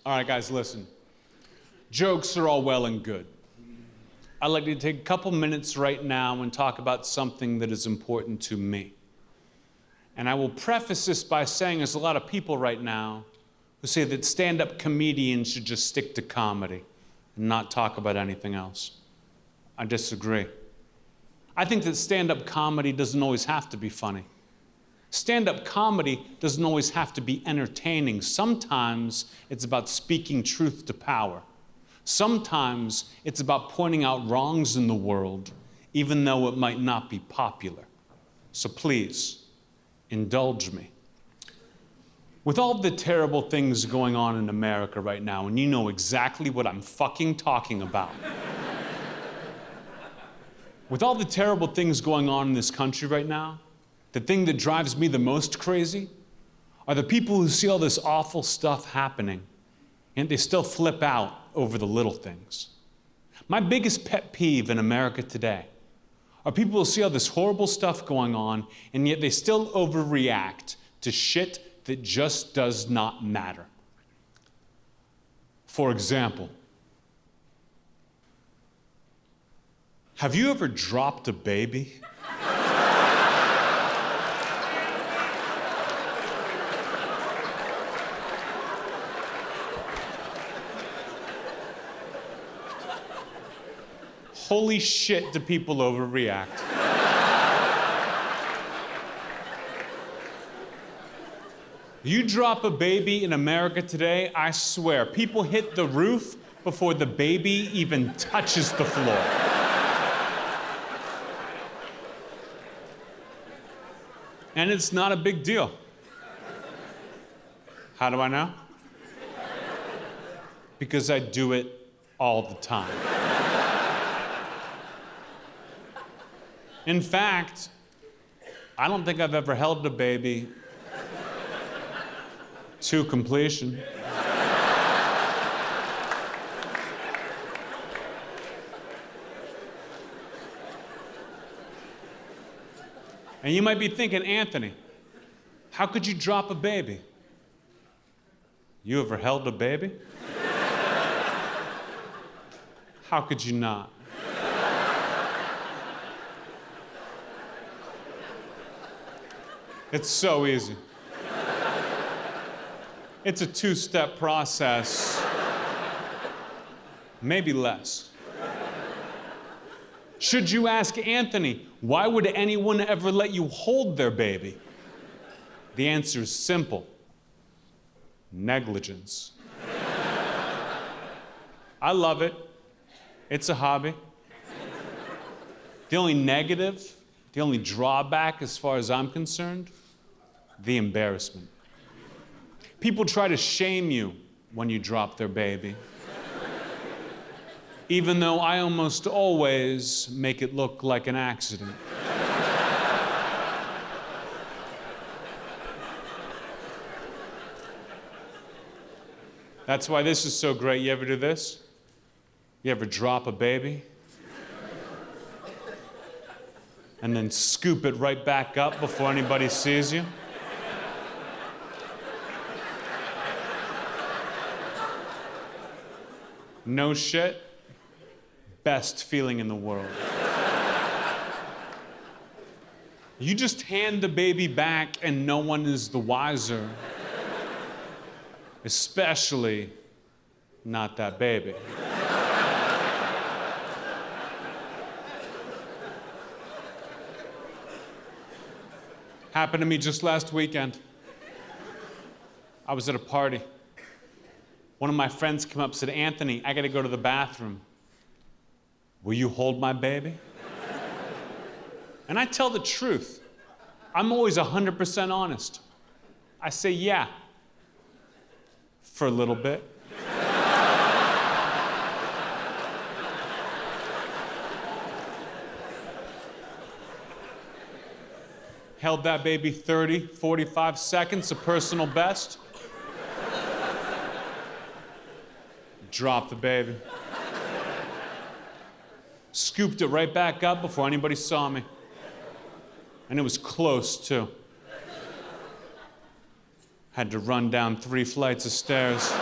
All right, guys, listen. Jokes are all well and good. I'd like to take a couple minutes right now and talk about something that is important to me. And I will preface this by saying there's a lot of people right now who say that stand-up comedians should just stick to comedy and not talk about anything else. I disagree. I think that stand-up comedy doesn't always have to be funny. Stand-up comedy doesn't always have to be entertaining. Sometimes it's about speaking truth to power. Sometimes it's about pointing out wrongs in the world, even though it might not be popular. So please, indulge me. With all the terrible things going on in America right now, and you know exactly what I'm fucking talking about. With all the terrible things going on in this country right now, the thing that drives me the most crazy are the people who see all this awful stuff happening and they still flip out over the little things. My biggest pet peeve in America today are people who see all this horrible stuff going on and yet they still overreact to shit that just does not matter. For example, have you ever dropped a baby? Holy shit, do people overreact. You drop a baby in America today, I swear, people hit the roof before the baby even touches the floor. And it's not a big deal. How do I know? Because I do it all the time. In fact, I don't think I've ever held a baby to completion. And you might be thinking, Anthony, how could you drop a baby? You ever held a baby? How could you not? It's so easy. It's a two-step process, maybe less. Should you ask Anthony, why would anyone ever let you hold their baby? The answer is simple: negligence. I love it. It's a hobby. The only negative, the only drawback as far as I'm concerned, the embarrassment. People try to shame you when you drop their baby, even though I almost always make it look like an accident. That's why this is so great. You ever do this? You ever drop a baby and then scoop it right back up before anybody sees you? No shit, best feeling in the world. You just hand the baby back and no one is the wiser, especially not that baby. Happened to me just last weekend. I was at a party. One of my friends came up and said, Anthony, I gotta go to the bathroom. Will you hold my baby? And I tell the truth. I'm always 100% honest. I say, yeah, for a little bit. Held that baby 30, 45 seconds, a personal best. Dropped the baby. Scooped it right back up before anybody saw me. And it was close, too. Had to run down 3 flights of stairs.